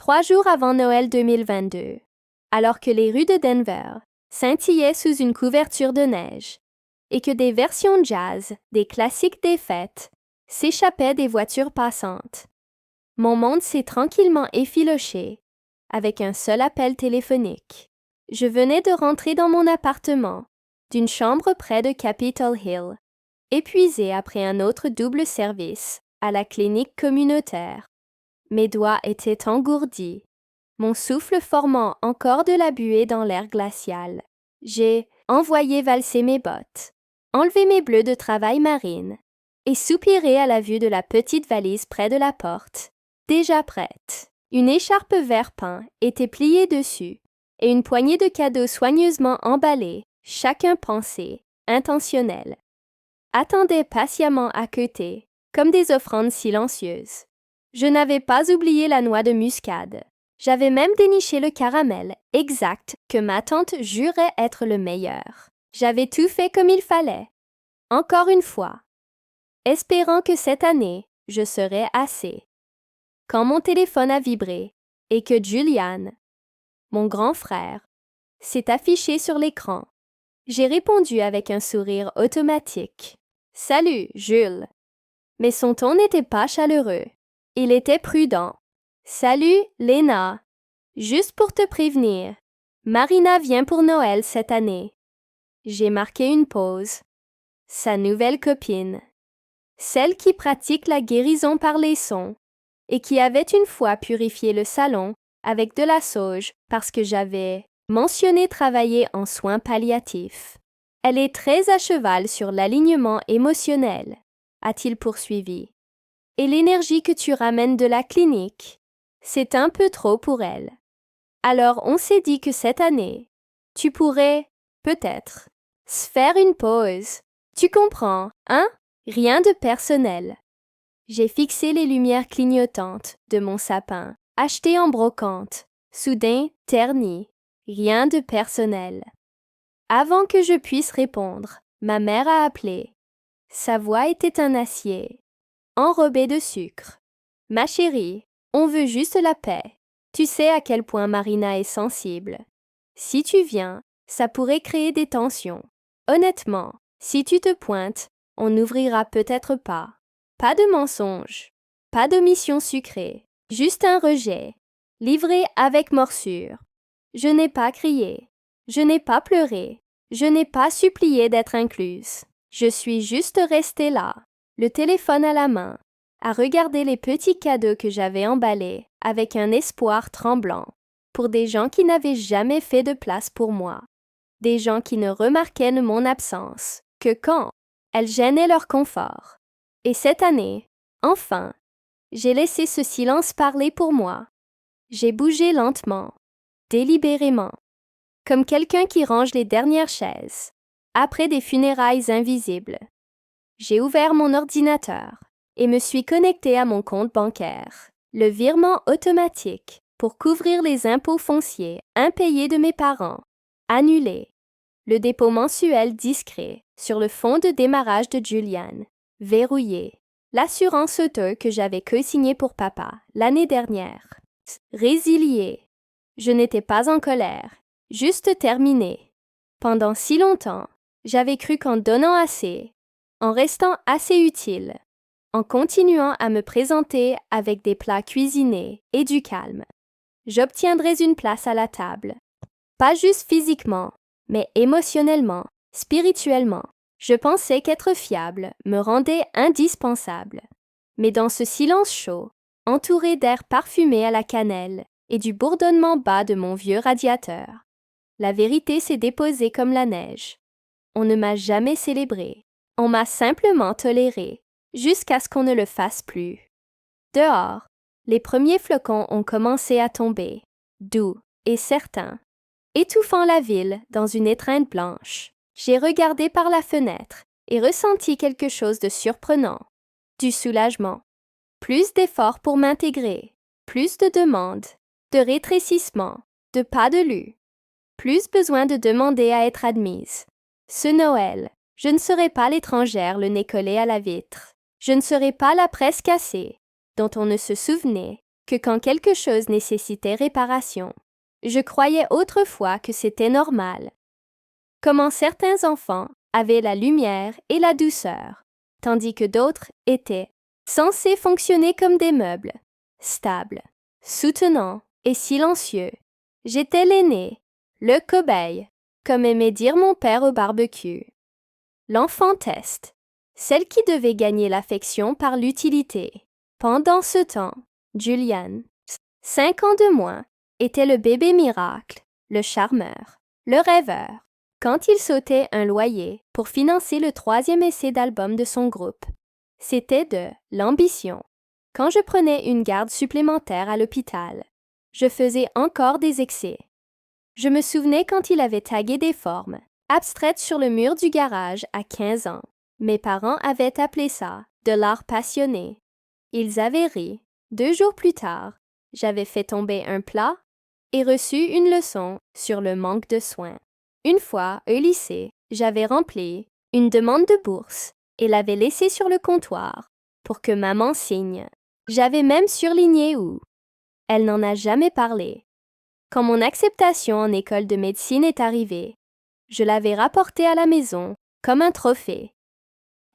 3 jours avant Noël 2022, alors que les rues de Denver scintillaient sous une couverture de neige et que des versions jazz des classiques des fêtes s'échappaient des voitures passantes. Mon monde s'est tranquillement effiloché avec un seul appel téléphonique. Je venais de rentrer dans mon appartement, d'une chambre près de Capitol Hill, épuisée après un autre double service à la clinique communautaire. Mes doigts étaient engourdis, mon souffle formant encore de la buée dans l'air glacial. J'ai envoyé valser mes bottes, enlevé mes bleus de travail marine et soupiré à la vue de la petite valise près de la porte, déjà prête. Une écharpe vert peint était pliée dessus et une poignée de cadeaux soigneusement emballés, chacun pensé, intentionnel, attendaient patiemment à côté, comme des offrandes silencieuses. Je n'avais pas oublié la noix de muscade. J'avais même déniché le caramel, exact, que ma tante jurait être le meilleur. J'avais tout fait comme il fallait. Encore une fois, espérant que cette année, je serais assez. Quand mon téléphone a vibré et que Julian, mon grand frère, s'est affiché sur l'écran, j'ai répondu avec un sourire automatique. « Salut, Jules. » Mais son ton n'était pas chaleureux. Il était prudent. « Salut, Léna. Juste pour te prévenir, Marina vient pour Noël cette année. » J'ai marqué une pause. Sa nouvelle copine. Celle qui pratique la guérison par les sons et qui avait une fois purifié le salon avec de la sauge parce que j'avais mentionné travailler en soins palliatifs. Elle est très à cheval sur l'alignement émotionnel, a-t-il poursuivi. Et l'énergie que tu ramènes de la clinique, c'est un peu trop pour elle. Alors on s'est dit que cette année, tu pourrais, peut-être, se faire une pause. Tu comprends, hein? Rien de personnel. J'ai fixé les lumières clignotantes de mon sapin, acheté en brocante, soudain terni. Rien de personnel. Avant que je puisse répondre, ma mère a appelé. Sa voix était un acier, enrobé de sucre. « Ma chérie, on veut juste la paix. Tu sais à quel point Marina est sensible. Si tu viens, ça pourrait créer des tensions. Honnêtement, si tu te pointes, on n'ouvrira peut-être pas. Pas de mensonge, pas d'omission sucrée, juste un rejet, livré avec morsure. Je n'ai pas crié, je n'ai pas pleuré, je n'ai pas supplié d'être incluse. Je suis juste restée là, le téléphone à la main, à regarder les petits cadeaux que j'avais emballés avec un espoir tremblant, pour des gens qui n'avaient jamais fait de place pour moi, des gens qui ne remarquaient mon absence que quand elle gênait leur confort. Et cette année, enfin, j'ai laissé ce silence parler pour moi. J'ai bougé lentement, délibérément, comme quelqu'un qui range les dernières chaises, après des funérailles invisibles. J'ai ouvert mon ordinateur et me suis connecté à mon compte bancaire. Le virement automatique pour couvrir les impôts fonciers impayés de mes parents, annulé. Le dépôt mensuel discret sur le fonds de démarrage de Julian, verrouillé. L'assurance auto que j'avais co-signée pour papa l'année dernière, résilié. Je n'étais pas en colère, juste terminé. Pendant si longtemps, j'avais cru qu'en donnant assez, en restant assez utile, en continuant à me présenter avec des plats cuisinés et du calme, j'obtiendrais une place à la table. Pas juste physiquement, mais émotionnellement, spirituellement. Je pensais qu'être fiable me rendait indispensable. Mais dans ce silence chaud, entouré d'air parfumé à la cannelle et du bourdonnement bas de mon vieux radiateur, la vérité s'est déposée comme la neige. On ne m'a jamais célébré. On m'a simplement toléré, jusqu'à ce qu'on ne le fasse plus. Dehors, les premiers flocons ont commencé à tomber, doux et certains, étouffant la ville dans une étreinte blanche. J'ai regardé par la fenêtre et ressenti quelque chose de surprenant, du soulagement. Plus d'efforts pour m'intégrer, plus de demandes, de rétrécissement, de pas de lut. Plus besoin de demander à être admise. Ce Noël, je ne serai pas l'étrangère le nez collé à la vitre. Je ne serai pas la presse cassée, dont on ne se souvenait que quand quelque chose nécessitait réparation. Je croyais autrefois que c'était normal. Comment certains enfants avaient la lumière et la douceur, tandis que d'autres étaient censés fonctionner comme des meubles, stables, soutenants et silencieux. J'étais l'aîné, le cobaye, comme aimait dire mon père au barbecue. L'enfant test, celle qui devait gagner l'affection par l'utilité. Pendant ce temps, Julian, 5 ans de moins, était le bébé miracle, le charmeur, le rêveur. Quand il sautait un loyer pour financer le 3e essai d'album de son groupe, c'était de l'ambition. Quand je prenais une garde supplémentaire à l'hôpital, je faisais encore des excès. Je me souvenais quand il avait tagué des formes abstraites sur le mur du garage à 15 ans. Mes parents avaient appelé ça de l'art passionné. Ils avaient ri. 2 jours plus tard, j'avais fait tomber un plat et reçu une leçon sur le manque de soins. Une fois, au lycée, j'avais rempli une demande de bourse et l'avais laissée sur le comptoir pour que maman signe. J'avais même surligné où. Elle n'en a jamais parlé. Quand mon acceptation en école de médecine est arrivée, je l'avais rapportée à la maison comme un trophée.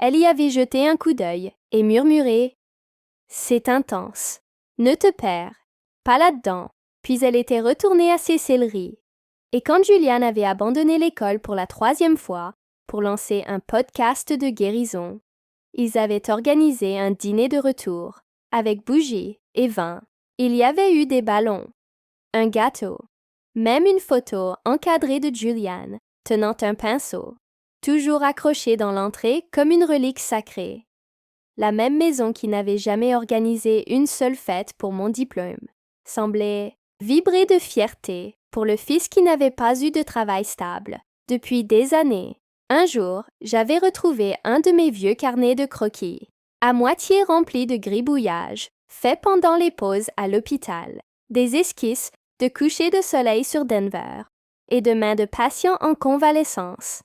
Elle y avait jeté un coup d'œil et murmuré « C'est intense. Ne te perds pas là-dedans. » Puis elle était retournée à ses céleris. Et quand Julian avait abandonné l'école pour la 3e fois pour lancer un podcast de guérison, ils avaient organisé un dîner de retour avec bougies et vin. Il y avait eu des ballons, un gâteau, même une photo encadrée de Julian tenant un pinceau, toujours accroché dans l'entrée comme une relique sacrée. La même maison qui n'avait jamais organisé une seule fête pour mon diplôme semblait vibrer de fierté pour le fils qui n'avait pas eu de travail stable depuis des années. Un jour, j'avais retrouvé un de mes vieux carnets de croquis, à moitié rempli de gribouillages, faits pendant les pauses à l'hôpital, des esquisses de coucher de soleil sur Denver et de mains de patients en convalescence,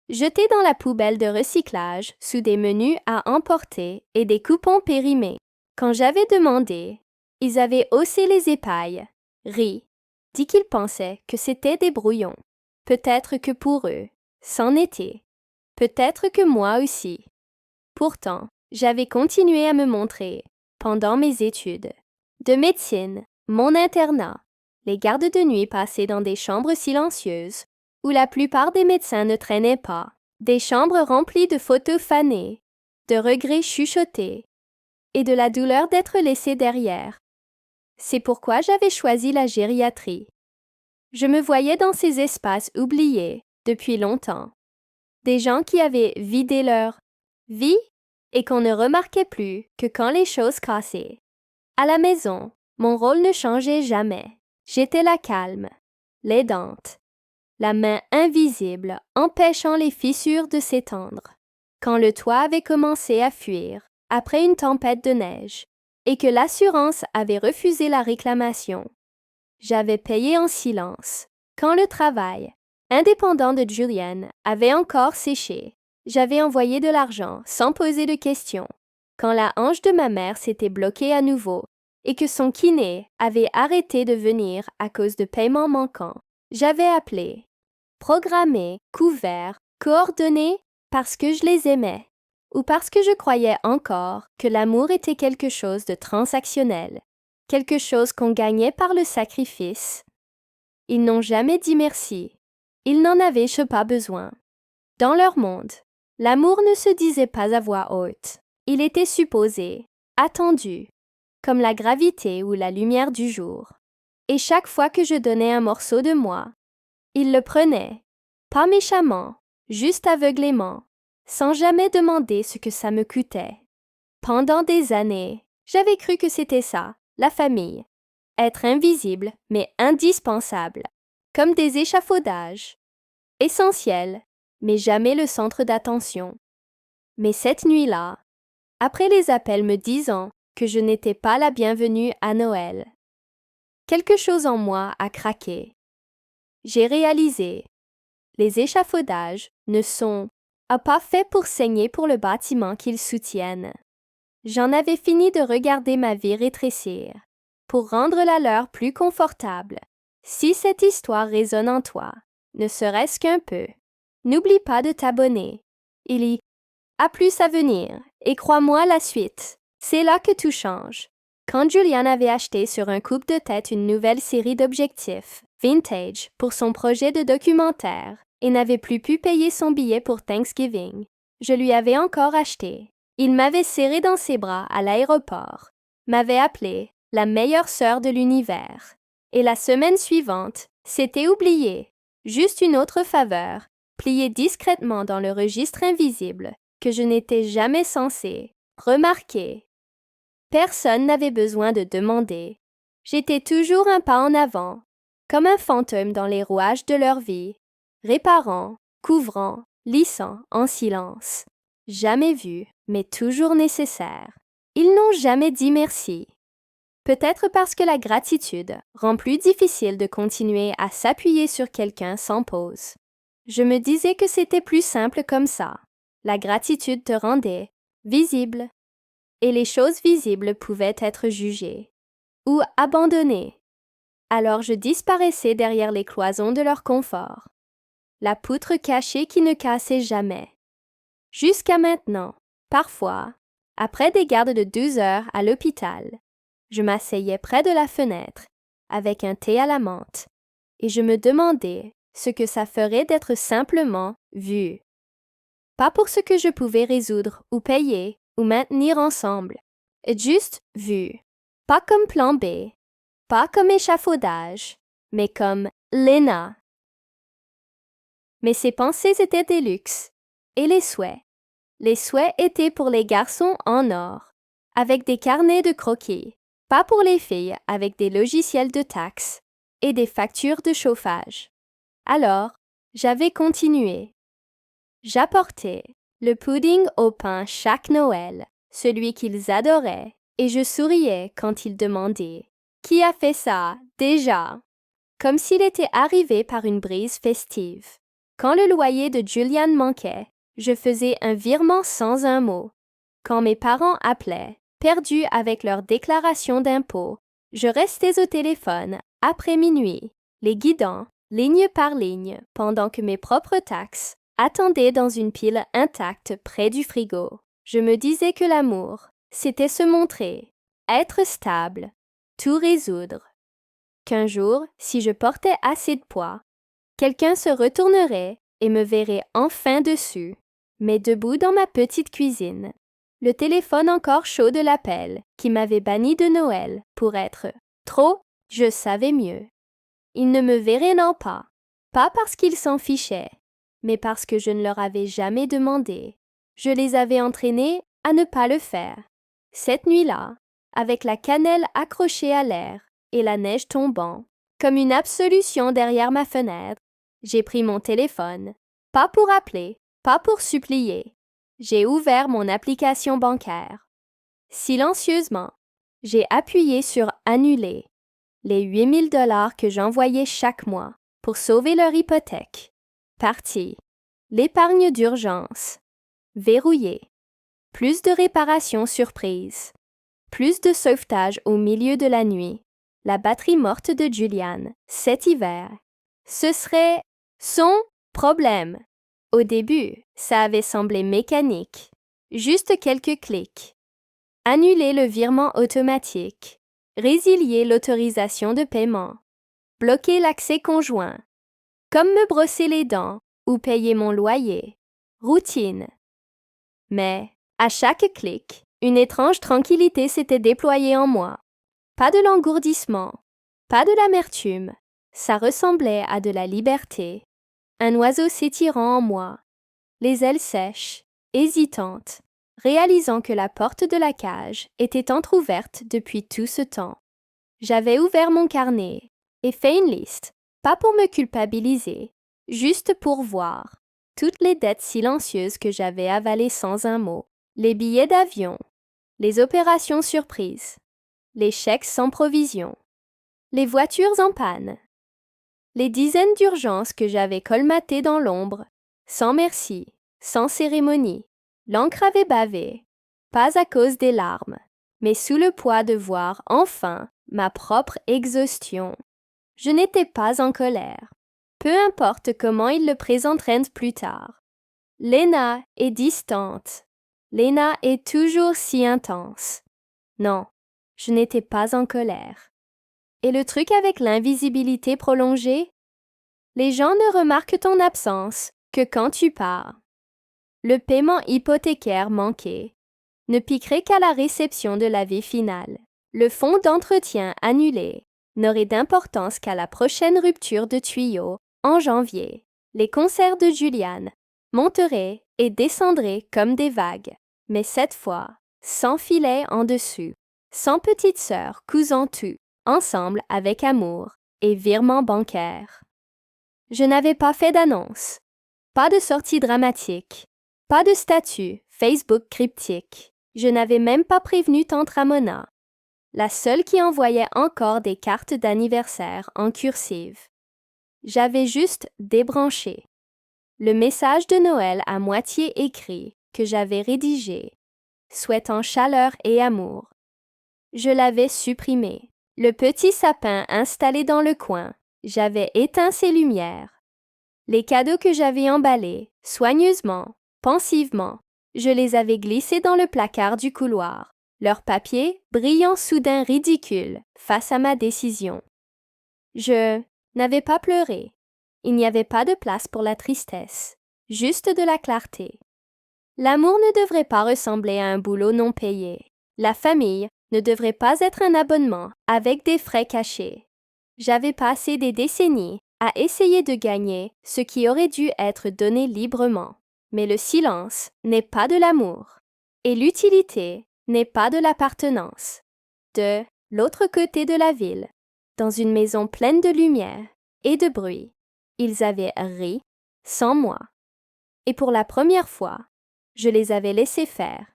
jetés dans la poubelle de recyclage sous des menus à emporter et des coupons périmés. Quand j'avais demandé, ils avaient haussé les épailles, ri, dit qu'ils pensaient que c'était des brouillons. Peut-être que pour eux, c'en était. Peut-être que moi aussi. Pourtant, j'avais continué à me montrer, pendant mes études, de médecine, mon internat, les gardes de nuit passées dans des chambres silencieuses, où la plupart des médecins ne traînaient pas, des chambres remplies de photos fanées, de regrets chuchotés et de la douleur d'être laissé derrière. C'est pourquoi j'avais choisi la gériatrie. Je me voyais dans ces espaces oubliés depuis longtemps. Des gens qui avaient vidé leur vie et qu'on ne remarquait plus que quand les choses cassaient. À la maison, mon rôle ne changeait jamais. J'étais la calme, l'aidante, la main invisible empêchant les fissures de s'étendre. Quand le toit avait commencé à fuir après une tempête de neige et que l'assurance avait refusé la réclamation, j'avais payé en silence. Quand le travail, indépendant de Julian, avait encore séché, j'avais envoyé de l'argent sans poser de questions. Quand la hanche de ma mère s'était bloquée à nouveau et que son kiné avait arrêté de venir à cause de paiements manquants, j'avais appelé, programmé, couvert, coordonné parce que je les aimais ou parce que je croyais encore que l'amour était quelque chose de transactionnel, quelque chose qu'on gagnait par le sacrifice. Ils n'ont jamais dit merci. Ils n'en avaient pas besoin. Dans leur monde, l'amour ne se disait pas à voix haute. Il était supposé, attendu, comme la gravité ou la lumière du jour. Et chaque fois que je donnais un morceau de moi, ils le prenaient, pas méchamment, juste aveuglément, sans jamais demander ce que ça me coûtait. Pendant des années, j'avais cru que c'était ça, la famille. Être invisible, mais indispensable, comme des échafaudages. Essentiel, mais jamais le centre d'attention. Mais cette nuit-là, après les appels me disant que je n'étais pas la bienvenue à Noël, quelque chose en moi a craqué. J'ai réalisé, les échafaudages ne sont pas faits pour saigner pour le bâtiment qu'ils soutiennent. J'en avais fini de regarder ma vie rétrécir. pour rendre la leur plus confortable. Si cette histoire résonne en toi, ne serait-ce qu'un peu, n'oublie pas de t'abonner. Il y a plus à venir, et crois-moi la suite. C'est là que tout change. Quand Julian avait acheté sur un coup de tête une nouvelle série d'objectifs, vintage, pour son projet de documentaire, et n'avait plus pu payer son billet pour Thanksgiving, je lui avais encore acheté. Il m'avait serré dans ses bras à l'aéroport, m'avait appelé la meilleure sœur de l'univers. Et la semaine suivante, c'était oublié. Juste une autre faveur, pliée discrètement dans le registre invisible, que je n'étais jamais censé remarquer. Personne n'avait besoin de demander. J'étais toujours un pas en avant, comme un fantôme dans les rouages de leur vie, réparant, couvrant, lissant en silence. Jamais vu, mais toujours nécessaire. Ils n'ont jamais dit merci. Peut-être parce que la gratitude rend plus difficile de continuer à s'appuyer sur quelqu'un sans pause. Je me disais que c'était plus simple comme ça. La gratitude te rendait visible, et les choses visibles pouvaient être jugées ou abandonnées. Alors je disparaissais derrière les cloisons de leur confort, la poutre cachée qui ne cassait jamais. Jusqu'à maintenant, parfois, après des gardes de 12 heures à l'hôpital, je m'asseyais près de la fenêtre, avec un thé à la menthe, et je me demandais ce que ça ferait d'être simplement vu. Pas pour ce que je pouvais résoudre ou payer ou maintenir ensemble, juste vu. Pas comme plan B, pas comme échafaudage, mais comme Lena. Mais ces pensées étaient des luxes, et les souhaits. Les souhaits étaient pour les garçons en or, avec des carnets de croquis, pas pour les filles avec des logiciels de taxes et des factures de chauffage. Alors, j'avais continué. J'apportais le pudding au pain chaque Noël, celui qu'ils adoraient, et je souriais quand ils demandaient « Qui a fait ça, déjà ?» comme s'il était arrivé par une brise festive. Quand le loyer de Julian manquait, je faisais un virement sans un mot. Quand mes parents appelaient, perdus avec leur déclaration d'impôt, je restais au téléphone après minuit, les guidant, ligne par ligne, pendant que mes propres taxes attendaient dans une pile intacte près du frigo. Je me disais que l'amour, c'était se montrer, être stable, tout résoudre. Qu'un jour, si je portais assez de poids, quelqu'un se retournerait et me verrait enfin dessus, mais debout dans ma petite cuisine. Le téléphone encore chaud de l'appel qui m'avait banni de Noël pour être trop, je savais mieux. Ils ne me verraient non pas parce qu'ils s'en fichaient, mais parce que je ne leur avais jamais demandé. Je les avais entraînés à ne pas le faire. Cette nuit-là, avec la cannelle accrochée à l'air et la neige tombant, comme une absolution derrière ma fenêtre, j'ai pris mon téléphone, pas pour appeler, pas pour supplier. J'ai ouvert mon application bancaire. Silencieusement, j'ai appuyé sur « Annuler » les 8 000 $ que j'envoyais chaque mois pour sauver leur hypothèque. Parti. L'épargne d'urgence. Verrouillé. Plus de réparations surprises. Plus de sauvetage au milieu de la nuit. La batterie morte de Julian, cet hiver. Ce serait son problème. Au début, ça avait semblé mécanique. Juste quelques clics. Annuler le virement automatique. Résilier l'autorisation de paiement. Bloquer l'accès conjoint. Comme me brosser les dents ou payer mon loyer. Routine. Mais, à chaque clic, une étrange tranquillité s'était déployée en moi. Pas de l'engourdissement, pas de l'amertume. Ça ressemblait à de la liberté. Un oiseau s'étirant en moi, les ailes sèches, hésitantes, réalisant que la porte de la cage était entr'ouverte depuis tout ce temps. J'avais ouvert mon carnet et fait une liste, pas pour me culpabiliser, juste pour voir toutes les dettes silencieuses que j'avais avalées sans un mot, les billets d'avion, les opérations surprises, les chèques sans provision, les voitures en panne, les dizaines d'urgences que j'avais colmatées dans l'ombre, sans merci, sans cérémonie. L'encre avait bavé, pas à cause des larmes, mais sous le poids de voir enfin ma propre exhaustion. Je n'étais pas en colère. Peu importe comment ils le présenteront plus tard. Lena est distante. Lena est toujours si intense. Non, je n'étais pas en colère. Et le truc avec l'invisibilité prolongée? Les gens ne remarquent ton absence que quand tu pars. Le paiement hypothécaire manqué ne piquerait qu'à la réception de l'avis final. Le fonds d'entretien annulé n'aurait d'importance qu'à la prochaine rupture de tuyau en janvier. Les concerts de Juliane monteraient et descendraient comme des vagues, mais cette fois, sans filet en dessus, sans petite sœur cousant tout, ensemble avec amour et virement bancaire. Je n'avais pas fait d'annonce, pas de sortie dramatique, pas de statut Facebook cryptique. Je n'avais même pas prévenu tante Ramona, la seule qui envoyait encore des cartes d'anniversaire en cursive. J'avais juste débranché le message de Noël à moitié écrit que j'avais rédigé, souhaitant chaleur et amour. Je l'avais supprimé. Le petit sapin installé dans le coin, j'avais éteint ses lumières. Les cadeaux que j'avais emballés, soigneusement, pensivement, je les avais glissés dans le placard du couloir, leur papier brillant soudain ridicule face à ma décision. Je n'avais pas pleuré. Il n'y avait pas de place pour la tristesse, juste de la clarté. L'amour ne devrait pas ressembler à un boulot non payé. La famille ne devrait pas être un abonnement avec des frais cachés. J'avais passé des décennies à essayer de gagner ce qui aurait dû être donné librement. Mais le silence n'est pas de l'amour et l'utilité n'est pas de l'appartenance. De l'autre côté de la ville, dans une maison pleine de lumière et de bruit, ils avaient ri sans moi. Et pour la première fois, je les avais laissés faire.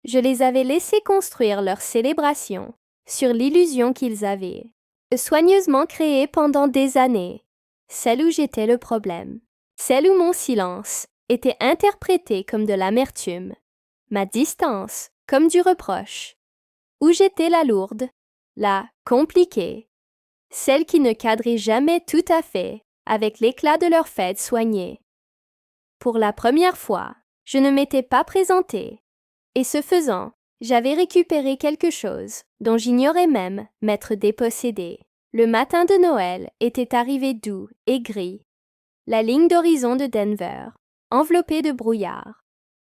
Je les avais laissés construire leur célébration sur l'illusion qu'ils avaient soigneusement créée pendant des années, celle où j'étais le problème, celle où mon silence était interprété comme de l'amertume, ma distance comme du reproche, où j'étais la lourde, la compliquée, celle qui ne cadrait jamais tout à fait avec l'éclat de leur fête soignée. Pour la première fois, je ne m'étais pas présentée, et ce faisant, j'avais récupéré quelque chose dont j'ignorais même m'être dépossédée. Le matin de Noël était arrivé doux et gris. La ligne d'horizon de Denver, enveloppée de brouillard.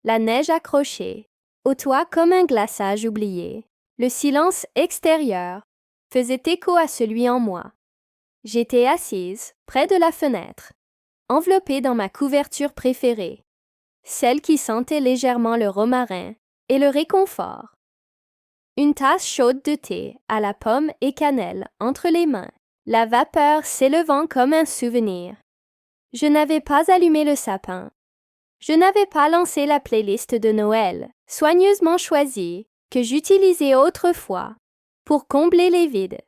La neige accrochée, au toit comme un glaçage oublié. Le silence extérieur faisait écho à celui en moi. J'étais assise près de la fenêtre, enveloppée dans ma couverture préférée, celle qui sentait légèrement le romarin et le réconfort. Une tasse chaude de thé à la pomme et cannelle entre les mains, la vapeur s'élevant comme un souvenir. Je n'avais pas allumé le sapin. Je n'avais pas lancé la playlist de Noël, soigneusement choisie, que j'utilisais autrefois, pour combler les vides.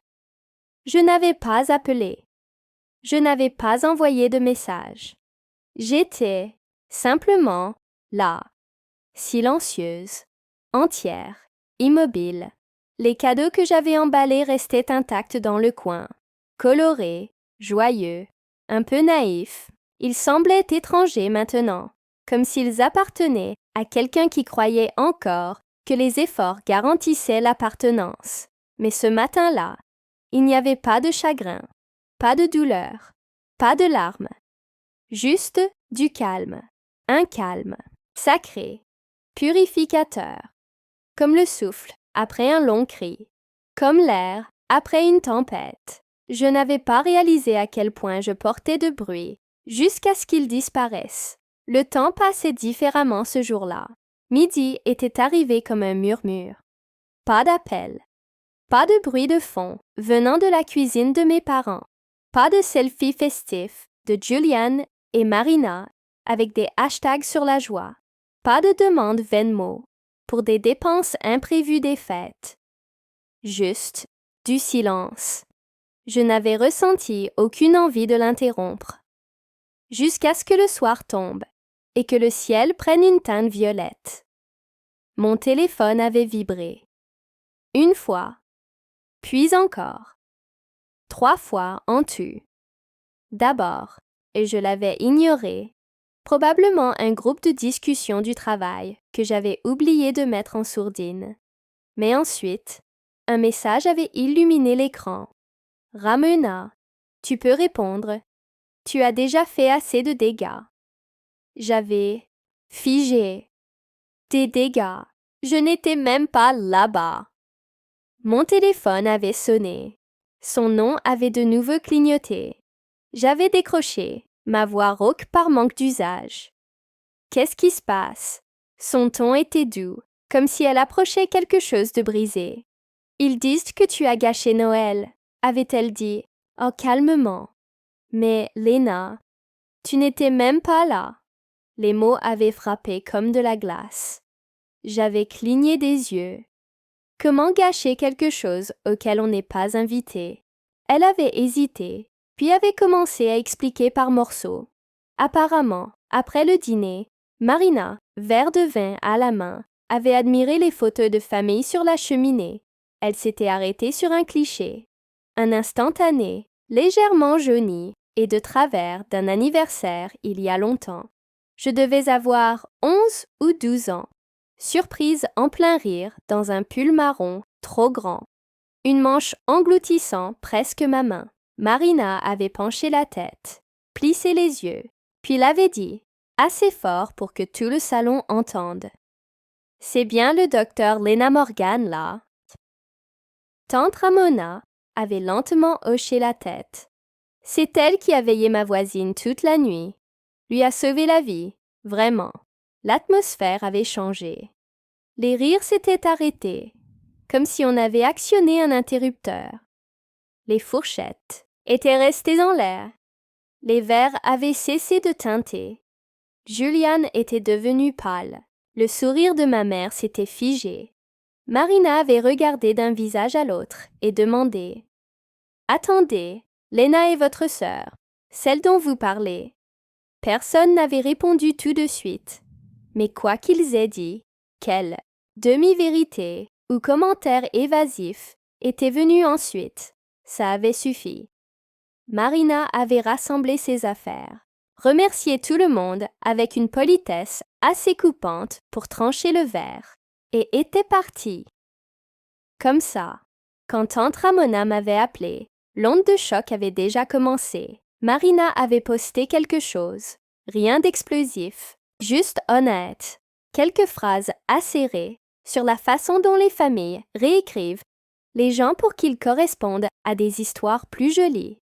Je n'avais pas appelé. Je n'avais pas envoyé de message. J'étais simplement là, silencieuse, entière, immobile. Les cadeaux que j'avais emballés restaient intacts dans le coin, colorés, joyeux, un peu naïfs. Ils semblaient étrangers maintenant, comme s'ils appartenaient à quelqu'un qui croyait encore que les efforts garantissaient l'appartenance. Mais ce matin-là, il n'y avait pas de chagrin, pas de douleur, pas de larmes, juste du calme, un calme, sacré, purificateur, comme le souffle après un long cri, comme l'air après une tempête. Je n'avais pas réalisé à quel point je portais de bruit jusqu'à ce qu'il disparaisse. Le temps passait différemment ce jour-là. Midi était arrivé comme un murmure. Pas d'appel. Pas de bruit de fond venant de la cuisine de mes parents. Pas de selfie festif de Juliane et Marina avec des hashtags sur la joie. Pas de demande Venmo pour des dépenses imprévues des fêtes. Juste du silence. Je n'avais ressenti aucune envie de l'interrompre. Jusqu'à ce que le soir tombe et que le ciel prenne une teinte violette. Mon téléphone avait vibré. Une fois, puis encore. 3 fois en tout. D'abord, et je l'avais ignoré, probablement un groupe de discussion du travail que j'avais oublié de mettre en sourdine. Mais ensuite, un message avait illuminé l'écran. Ramona, tu peux répondre. Tu as déjà fait assez de dégâts. J'avais figé. Des dégâts. Je n'étais même pas là-bas. Mon téléphone avait sonné. Son nom avait de nouveau clignoté. J'avais décroché, ma voix rauque par manque d'usage. Qu'est-ce qui se passe? Son ton était doux, comme si elle approchait quelque chose de brisé. Ils disent que tu as gâché Noël, avait-elle dit, calmement. Mais, Lena, tu n'étais même pas là. Les mots avaient frappé comme de la glace. J'avais cligné des yeux. Comment gâcher quelque chose auquel on n'est pas invité? Elle avait hésité, puis avait commencé à expliquer par morceaux. Apparemment, après le dîner, Marina, verre de vin à la main, avait admiré les photos de famille sur la cheminée. Elle s'était arrêtée sur un cliché. Un instantané, légèrement jauni et de travers d'un anniversaire il y a longtemps. Je devais avoir 11 ou 12 ans. Surprise en plein rire dans un pull marron trop grand. Une manche engloutissant presque ma main. Marina avait penché la tête, plissé les yeux, puis l'avait dit, assez fort pour que tout le salon entende. « C'est bien le docteur Lena Morgan, là. » Tante Ramona avait lentement hoché la tête. C'est elle qui a veillé ma voisine toute la nuit. Lui a sauvé la vie, vraiment. L'atmosphère avait changé. Les rires s'étaient arrêtés, comme si on avait actionné un interrupteur. Les fourchettes étaient restées en l'air. Les verres avaient cessé de tinter. Juliane était devenue pâle. Le sourire de ma mère s'était figé. Marina avait regardé d'un visage à l'autre et demandé « Attendez, Lena est votre sœur, celle dont vous parlez. » Personne n'avait répondu tout de suite. Mais quoi qu'ils aient dit, quelle demi-vérité ou commentaire évasif était venu ensuite, ça avait suffi. Marina avait rassemblé ses affaires, remercié tout le monde avec une politesse assez coupante pour trancher le verre, et était partie. Comme ça, quand tante Ramona m'avait appelé, l'onde de choc avait déjà commencé. Marina avait posté quelque chose, rien d'explosif, juste honnête, quelques phrases acérées sur la façon dont les familles réécrivent les gens pour qu'ils correspondent à des histoires plus jolies,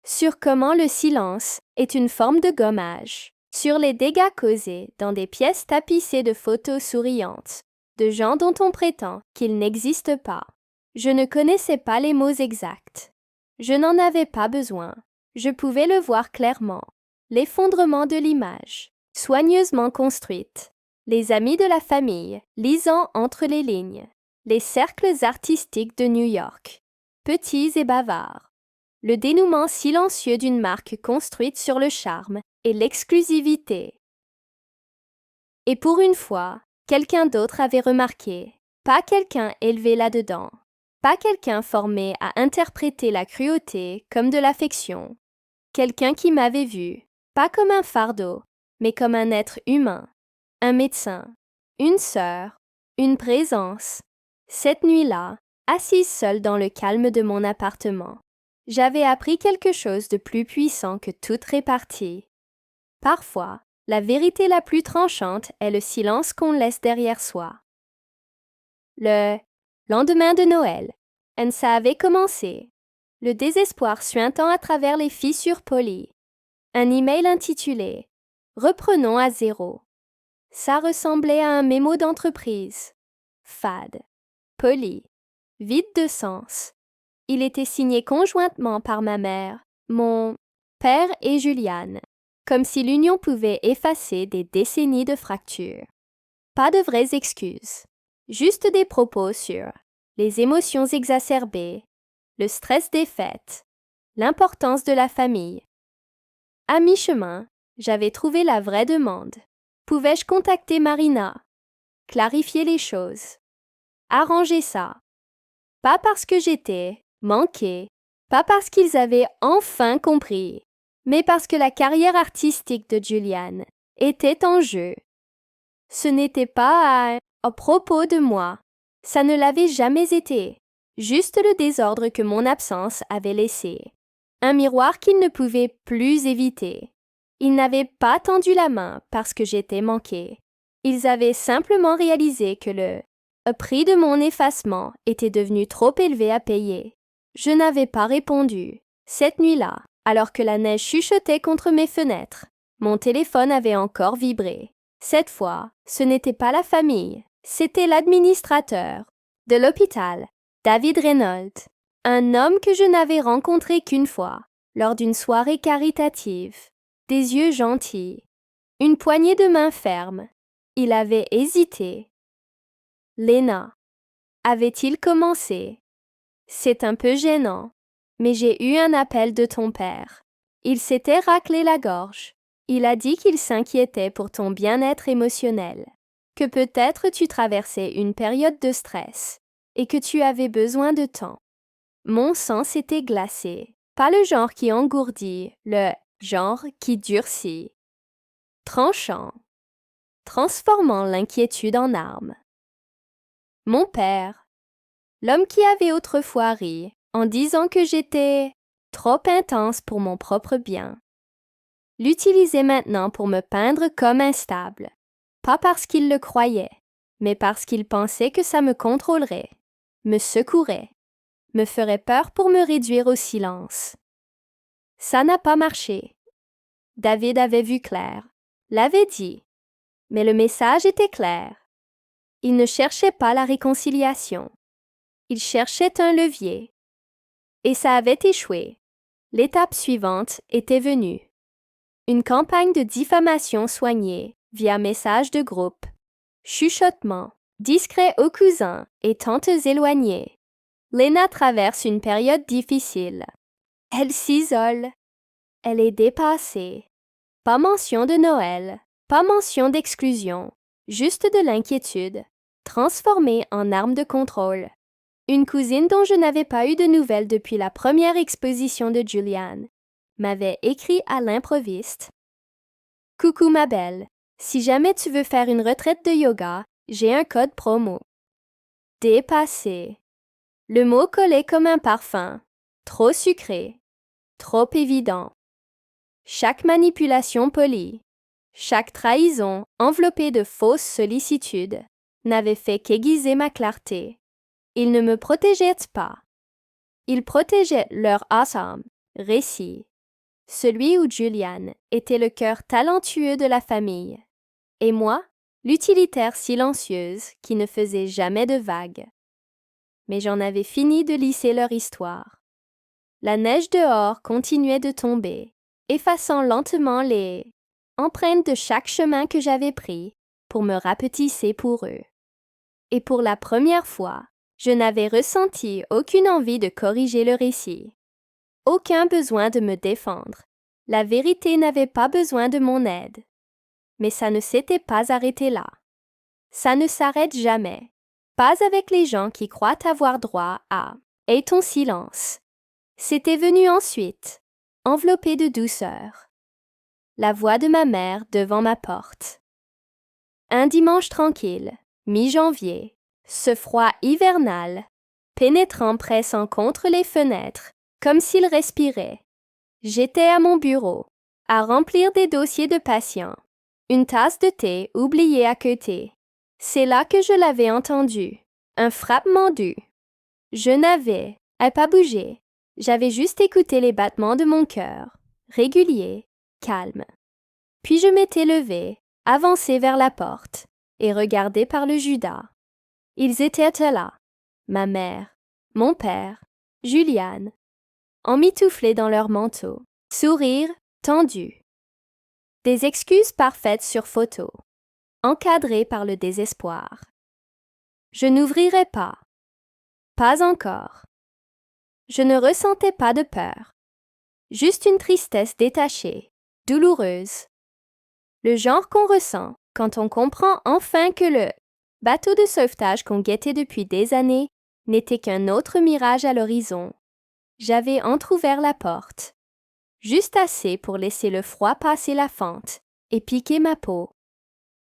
sur comment le silence est une forme de gommage, sur les dégâts causés dans des pièces tapissées de photos souriantes, de gens dont on prétend qu'ils n'existent pas. Je ne connaissais pas les mots exacts. Je n'en avais pas besoin. Je pouvais le voir clairement. L'effondrement de l'image, soigneusement construite. Les amis de la famille, lisant entre les lignes. Les cercles artistiques de New York, petits et bavards. Le dénouement silencieux d'une marque construite sur le charme et l'exclusivité. Et pour une fois, quelqu'un d'autre avait remarqué, pas quelqu'un élevé là-dedans, pas quelqu'un formé à interpréter la cruauté comme de l'affection, quelqu'un qui m'avait vu, pas comme un fardeau, mais comme un être humain, un médecin, une sœur, une présence. Cette nuit-là, assise seule dans le calme de mon appartement, j'avais appris quelque chose de plus puissant que toute répartie. Parfois, la vérité la plus tranchante est le silence qu'on laisse derrière soi. Le lendemain de Noël, ça avait commencé. Le désespoir suintant à travers les fissures polies. Un email intitulé « Reprenons à zéro ». Ça ressemblait à un mémo d'entreprise. Fade, poli, vide de sens. Il était signé conjointement par ma mère, mon père et Juliane, comme si l'union pouvait effacer des décennies de fractures. Pas de vraies excuses, juste des propos sur les émotions exacerbées, le stress des fêtes, l'importance de la famille. À mi-chemin, j'avais trouvé la vraie demande. Pouvais-je contacter Marina? Clarifier les choses? Arranger ça? Pas parce que j'étais manquée, pas parce qu'ils avaient enfin compris, mais parce que la carrière artistique de Julian était en jeu. Ce n'était pas à propos de moi. Ça ne l'avait jamais été. Juste le désordre que mon absence avait laissé. Un miroir qu'ils ne pouvaient plus éviter. Ils n'avaient pas tendu la main parce que j'étais manquée. Ils avaient simplement réalisé que le prix de mon effacement était devenu trop élevé à payer. Je n'avais pas répondu. Cette nuit-là, alors que la neige chuchotait contre mes fenêtres, mon téléphone avait encore vibré. Cette fois, ce n'était pas la famille, c'était l'administrateur de l'hôpital, David Reynolds, un homme que je n'avais rencontré qu'une fois, lors d'une soirée caritative. Des yeux gentils, une poignée de main ferme. Il avait hésité. Lena, avait-il commencé? C'est un peu gênant, mais j'ai eu un appel de ton père. Il s'était raclé la gorge. Il a dit qu'il s'inquiétait pour ton bien-être émotionnel, que peut-être tu traversais une période de stress et que tu avais besoin de temps. Mon sang s'était glacé, pas le genre qui engourdit, le genre qui durcit. Tranchant, transformant l'inquiétude en arme. Mon père, l'homme qui avait autrefois ri en disant que j'étais trop intense pour mon propre bien, l'utilisait maintenant pour me peindre comme instable, pas parce qu'il le croyait, mais parce qu'il pensait que ça me contrôlerait, me secourait, me ferait peur pour me réduire au silence. Ça n'a pas marché. David avait vu clair, l'avait dit, mais le message était clair. Il ne cherchait pas la réconciliation. Il cherchait un levier. Et ça avait échoué. L'étape suivante était venue. Une campagne de diffamation soignée via message de groupe, chuchotement, discret aux cousins et tantes éloignées. Lena traverse une période difficile. Elle s'isole. Elle est dépassée. Pas mention de Noël, pas mention d'exclusion, juste de l'inquiétude, transformée en arme de contrôle. Une cousine dont je n'avais pas eu de nouvelles depuis la première exposition de Julian m'avait écrit à l'improviste. « Coucou ma belle, si jamais tu veux faire une retraite de yoga, j'ai un code promo. » Dépassé. Le mot collait comme un parfum, trop sucré, trop évident. Chaque manipulation polie, chaque trahison enveloppée de fausses sollicitudes n'avait fait qu'aiguiser ma clarté. Ils ne me protégeaient pas. Ils protégeaient leur awesome récit, celui où Julian était le cœur talentueux de la famille, et moi, l'utilitaire silencieuse qui ne faisait jamais de vagues. Mais j'en avais fini de lisser leur histoire. La neige dehors continuait de tomber, effaçant lentement les empreintes de chaque chemin que j'avais pris pour me rapetisser pour eux. Et pour la première fois, je n'avais ressenti aucune envie de corriger le récit. Aucun besoin de me défendre. La vérité n'avait pas besoin de mon aide. Mais ça ne s'était pas arrêté là. Ça ne s'arrête jamais. Pas avec les gens qui croient avoir droit à « et ton silence ». C'était venu ensuite, enveloppé de douceur. La voix de ma mère devant ma porte. Un dimanche tranquille, mi-janvier, ce froid hivernal, pénétrant pressant contre les fenêtres, comme s'il respirait. J'étais à mon bureau, à remplir des dossiers de patients. Une tasse de thé oubliée à côté. C'est là que je l'avais entendu. Un frappement doux. Je n'avais pas bougé. J'avais juste écouté les battements de mon cœur, réguliers, calmes. Puis je m'étais levée, avancée vers la porte, et regardée par le Judas. Ils étaient là, ma mère, mon père, Julian, emmitouflés dans leurs manteaux, sourire tendu. Des excuses parfaites sur photo, encadrées par le désespoir. Je n'ouvrirai pas. Pas encore. Je ne ressentais pas de peur. Juste une tristesse détachée, douloureuse. Le genre qu'on ressent quand on comprend enfin que le bateau de sauvetage qu'on guettait depuis des années n'était qu'un autre mirage à l'horizon. J'avais entr'ouvert la porte, juste assez pour laisser le froid passer la fente et piquer ma peau.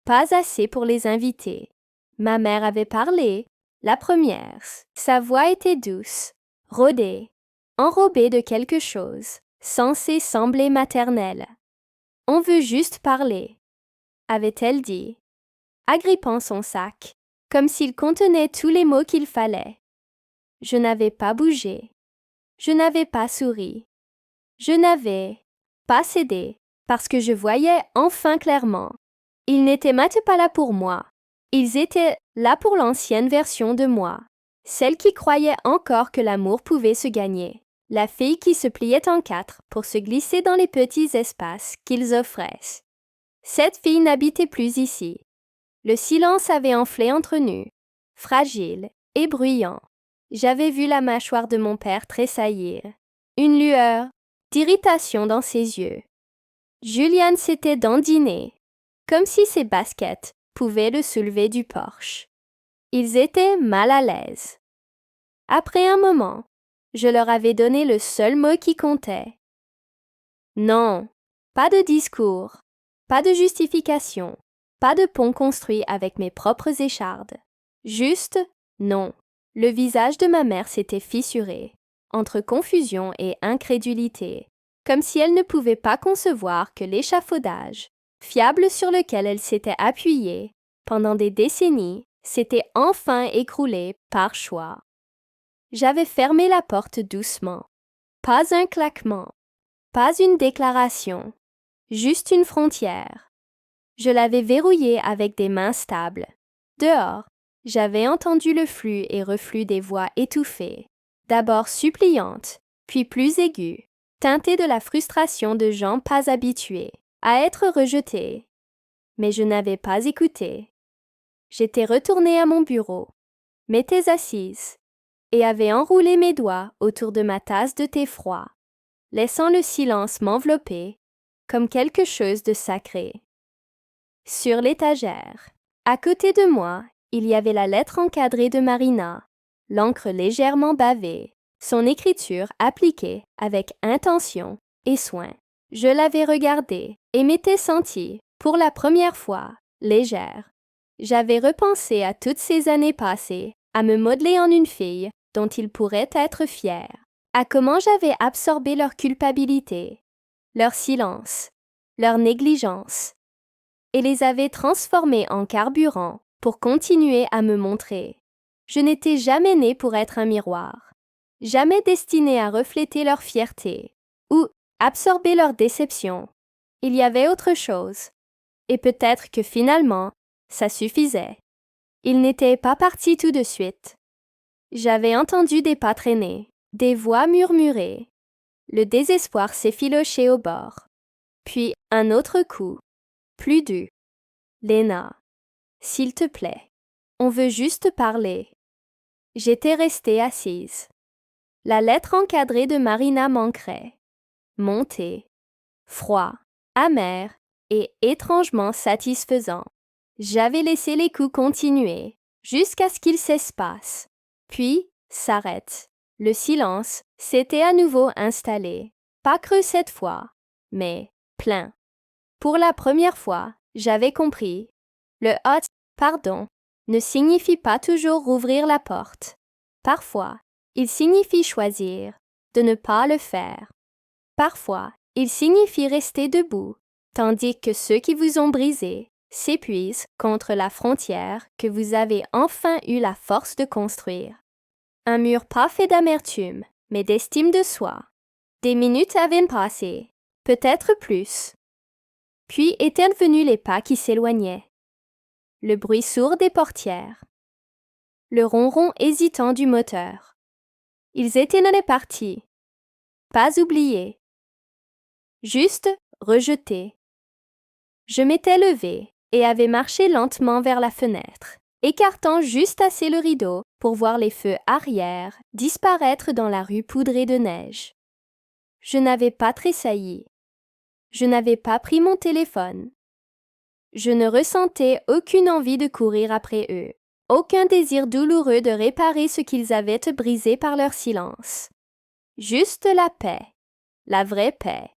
Pas assez pour les inviter. Ma mère avait parlé, la première. Sa voix était douce, rodée, enrobée de quelque chose, censé sembler maternel. « On veut juste parler », avait-elle dit, agrippant son sac, comme s'il contenait tous les mots qu'il fallait. Je n'avais pas bougé. Je n'avais pas souri. Je n'avais pas cédé, parce que je voyais enfin clairement. Ils n'étaient pas là pour moi. Ils étaient là pour l'ancienne version de moi, celle qui croyait encore que l'amour pouvait se gagner, la fille qui se pliait en quatre pour se glisser dans les petits espaces qu'ils offraient. Cette fille n'habitait plus ici. Le silence avait enflé entre nous, fragile et bruyant. J'avais vu la mâchoire de mon père tressaillir, une lueur d'irritation dans ses yeux. Julian s'était dandiné, comme si ses baskets pouvaient le soulever du porche. Ils étaient mal à l'aise. Après un moment, je leur avais donné le seul mot qui comptait. Non, pas de discours, pas de justification, pas de pont construit avec mes propres échardes. Juste non. Le visage de ma mère s'était fissuré, entre confusion et incrédulité, comme si elle ne pouvait pas concevoir que l'échafaudage, fiable sur lequel elle s'était appuyée pendant des décennies, s'était enfin écroulé par choix. J'avais fermé la porte doucement. Pas un claquement, pas une déclaration, juste une frontière. Je l'avais verrouillée avec des mains stables. Dehors, j'avais entendu le flux et reflux des voix étouffées, d'abord suppliantes, puis plus aiguës, teintées de la frustration de gens pas habitués à être rejetés. Mais je n'avais pas écouté. J'étais retournée à mon bureau, m'étais assise et avais enroulé mes doigts autour de ma tasse de thé froid, laissant le silence m'envelopper comme quelque chose de sacré. Sur l'étagère, à côté de moi, il y avait la lettre encadrée de Marina, l'encre légèrement bavée, son écriture appliquée avec intention et soin. Je l'avais regardée et m'étais sentie, pour la première fois, légère. J'avais repensé à toutes ces années passées, à me modeler en une fille dont ils pourraient être fiers, à comment j'avais absorbé leur culpabilité, leur silence, leur négligence, et les avais transformés en carburant pour continuer à me montrer. Je n'étais jamais née pour être un miroir, jamais destinée à refléter leur fierté ou absorber leur déception. Il y avait autre chose, et peut-être que finalement, ça suffisait. Ils n'étaient pas partis tout de suite. J'avais entendu des pas traîner, des voix murmurer. Le désespoir s'effilochait au bord. Puis un autre coup, plus dur. Léna, s'il te plaît, on veut juste parler. J'étais restée assise. La lettre encadrée de Marina manquerait. Mon thé, froid, amer et étrangement satisfaisant. J'avais laissé les coups continuer jusqu'à ce qu'ils s'espacent, puis s'arrêtent. Le silence s'était à nouveau installé, pas creux cette fois, mais plein. Pour la première fois, j'avais compris. Le « hot » pardon ne signifie pas toujours rouvrir la porte. Parfois, il signifie choisir de ne pas le faire. Parfois, il signifie rester debout, tandis que ceux qui vous ont brisé s'épuisent contre la frontière que vous avez enfin eu la force de construire. Un mur pas fait d'amertume, mais d'estime de soi. Des minutes avaient passé, peut-être plus. Puis étaient venus les pas qui s'éloignaient. Le bruit sourd des portières. Le ronron hésitant du moteur. Ils étaient partis. Pas oubliés. Juste rejetés. Je m'étais levée et avais marché lentement vers la fenêtre, écartant juste assez le rideau pour voir les feux arrière disparaître dans la rue poudrée de neige. Je n'avais pas tressailli. Je n'avais pas pris mon téléphone. Je ne ressentais aucune envie de courir après eux, aucun désir douloureux de réparer ce qu'ils avaient brisé par leur silence. Juste la paix, la vraie paix,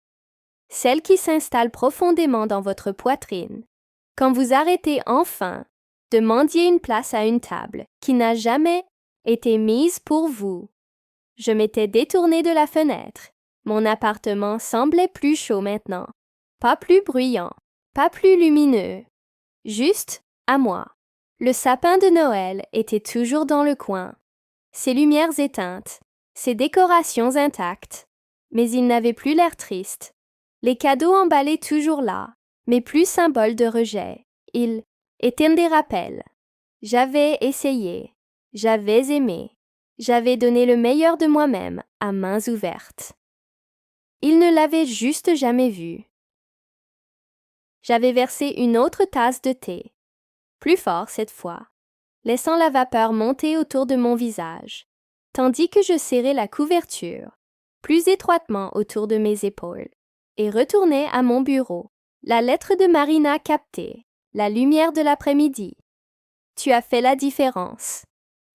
celle qui s'installe profondément dans votre poitrine, quand vous arrêtez enfin de mendier une place à une table qui n'a jamais été mise pour vous. Je m'étais détournée de la fenêtre. Mon appartement semblait plus chaud maintenant, pas plus bruyant, pas plus lumineux, juste à moi. Le sapin de Noël était toujours dans le coin, ses lumières éteintes, ses décorations intactes, mais il n'avait plus l'air triste. Les cadeaux emballés toujours là, mais plus symbole de rejet. Ils étaient des rappels. J'avais essayé, j'avais aimé, j'avais donné le meilleur de moi-même à mains ouvertes. Il ne l'avait juste jamais vu. J'avais versé une autre tasse de thé, plus fort cette fois, laissant la vapeur monter autour de mon visage, tandis que je serrais la couverture plus étroitement autour de mes épaules et retournais à mon bureau, la lettre de Marina captée, la lumière de l'après-midi. « Tu as fait la différence »,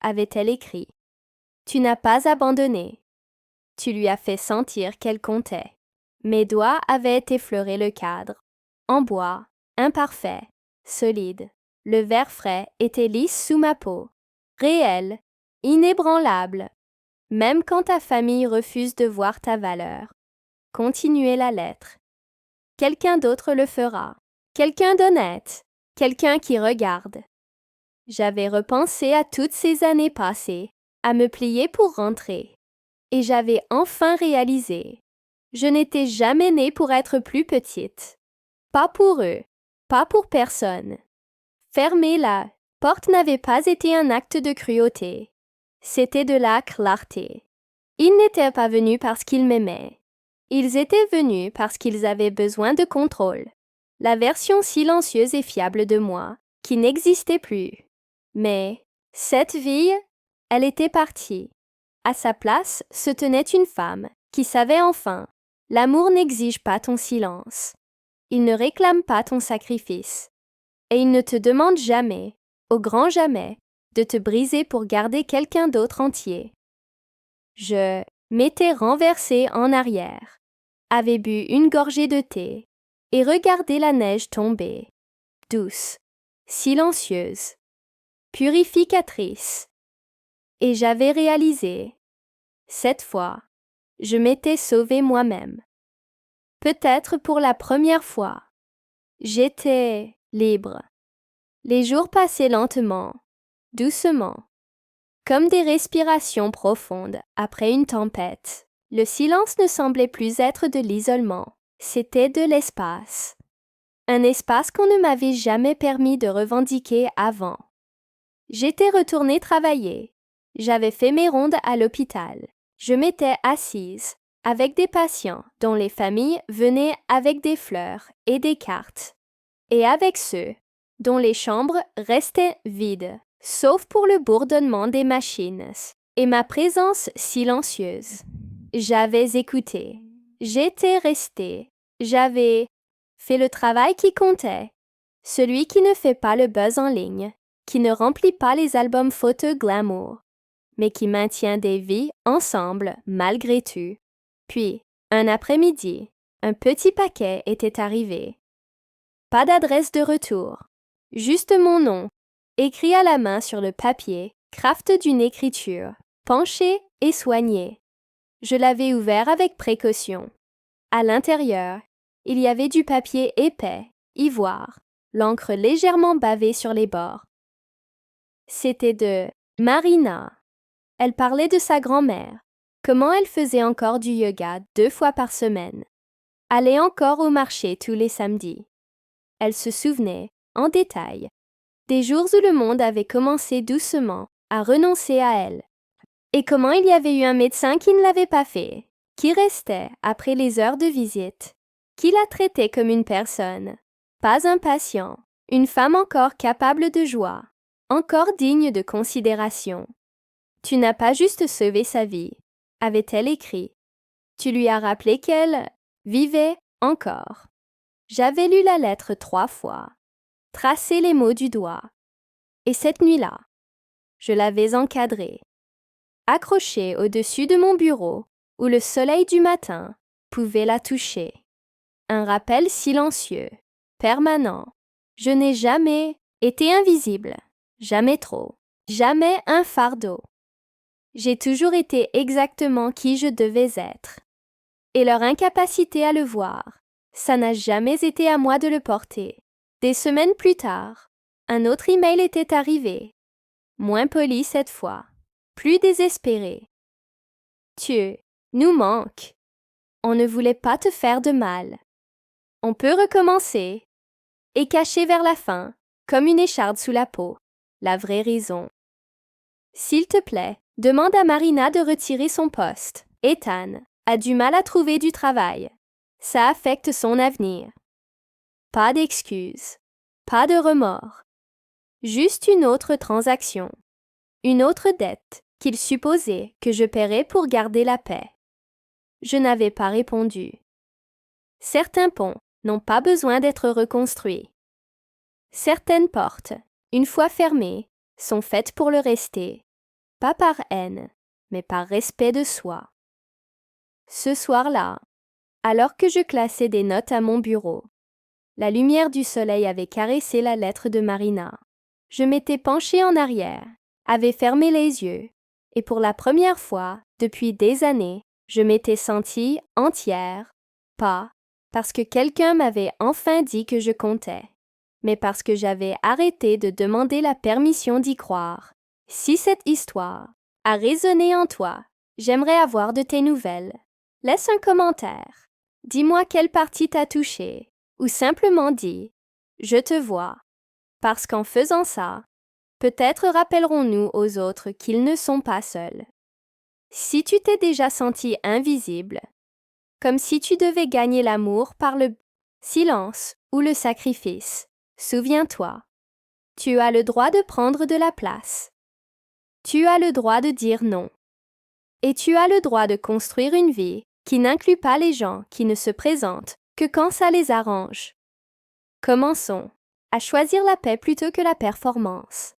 avait-elle écrit. « Tu n'as pas abandonné. Tu lui as fait sentir qu'elle comptait. » Mes doigts avaient effleuré le cadre, en bois, imparfait, solide. Le verre frais était lisse sous ma peau, réel, inébranlable, même quand ta famille refuse de voir ta valeur. Continuez la lettre. Quelqu'un d'autre le fera. Quelqu'un d'honnête. Quelqu'un qui regarde. J'avais repensé à toutes ces années passées, à me plier pour rentrer. Et j'avais enfin réalisé. Je n'étais jamais née pour être plus petite. Pas pour eux, pas pour personne. Fermer la porte n'avait pas été un acte de cruauté. C'était de la clarté. Ils n'étaient pas venus parce qu'ils m'aimaient. Ils étaient venus parce qu'ils avaient besoin de contrôle. La version silencieuse et fiable de moi, qui n'existait plus. Mais cette vie, elle était partie. À sa place se tenait une femme qui savait enfin, l'amour n'exige pas ton silence. Il ne réclame pas ton sacrifice. Et il ne te demande jamais, au grand jamais, de te briser pour garder quelqu'un d'autre entier. Je m'étais renversée en arrière, avais bu une gorgée de thé et regardé la neige tomber, douce, silencieuse, purificatrice. Et j'avais réalisé, cette fois, je m'étais sauvée moi-même. Peut-être pour la première fois, j'étais libre. Les jours passaient lentement, doucement, comme des respirations profondes après une tempête. Le silence ne semblait plus être de l'isolement, c'était de l'espace. Un espace qu'on ne m'avait jamais permis de revendiquer avant. J'étais retournée travailler. J'avais fait mes rondes à l'hôpital. Je m'étais assise avec des patients dont les familles venaient avec des fleurs et des cartes, et avec ceux dont les chambres restaient vides, sauf pour le bourdonnement des machines et ma présence silencieuse. J'avais écouté, j'étais restée, j'avais fait le travail qui comptait, celui qui ne fait pas le buzz en ligne, qui ne remplit pas les albums photos glamour, mais qui maintient des vies ensemble malgré tout. Puis, un après-midi, un petit paquet était arrivé. Pas d'adresse de retour, juste mon nom, écrit à la main sur le papier, craft d'une écriture, penchée et soignée. Je l'avais ouvert avec précaution. À l'intérieur, il y avait du papier épais, ivoire, l'encre légèrement bavée sur les bords. C'était de Marina. Elle parlait de sa grand-mère, comment elle faisait encore du yoga 2 fois par semaine, allait encore au marché tous les samedis. Elle se souvenait, en détail, des jours où le monde avait commencé doucement à renoncer à elle, et comment il y avait eu un médecin qui ne l'avait pas fait, qui restait après les heures de visite, qui la traitait comme une personne, pas un patient, une femme encore capable de joie, encore digne de considération. Tu n'as pas juste sauvé sa vie, avait-elle écrit. Tu lui as rappelé qu'elle vivait encore. J'avais lu la lettre 3 fois, tracé les mots du doigt. Et cette nuit-là, je l'avais encadrée. Accrochée au-dessus de mon bureau, où le soleil du matin pouvait la toucher. Un rappel silencieux, permanent. Je n'ai jamais été invisible, jamais trop, jamais un fardeau. J'ai toujours été exactement qui je devais être. Et leur incapacité à le voir, ça n'a jamais été à moi de le porter. Des semaines plus tard, un autre email était arrivé, moins poli cette fois, plus désespéré. Tu nous manques. On ne voulait pas te faire de mal. On peut recommencer. Et caché vers la fin, comme une écharde sous la peau, la vraie raison. S'il te plaît, demande à Marina de retirer son poste. Ethan a du mal à trouver du travail. Ça affecte son avenir. Pas d'excuses, pas de remords. Juste une autre transaction. Une autre dette qu'il supposait que je paierais pour garder la paix. Je n'avais pas répondu. Certains ponts n'ont pas besoin d'être reconstruits. Certaines portes, une fois fermées, sont faites pour le rester, pas par haine, mais par respect de soi. Ce soir-là, alors que je classais des notes à mon bureau, la lumière du soleil avait caressé la lettre de Marina. Je m'étais penchée en arrière, avais fermé les yeux, et pour la première fois, depuis des années, je m'étais sentie entière, pas parce que quelqu'un m'avait enfin dit que je comptais, mais parce que j'avais arrêté de demander la permission d'y croire. Si cette histoire a résonné en toi, j'aimerais avoir de tes nouvelles. Laisse un commentaire. Dis-moi quelle partie t'a touché, ou simplement dis « Je te vois », parce qu'en faisant ça, peut-être rappellerons-nous aux autres qu'ils ne sont pas seuls. Si tu t'es déjà senti invisible, comme si tu devais gagner l'amour par le silence ou le sacrifice, souviens-toi, tu as le droit de prendre de la place. Tu as le droit de dire non. Et tu as le droit de construire une vie qui n'inclut pas les gens qui ne se présentent que quand ça les arrange. Commençons à choisir la paix plutôt que la performance.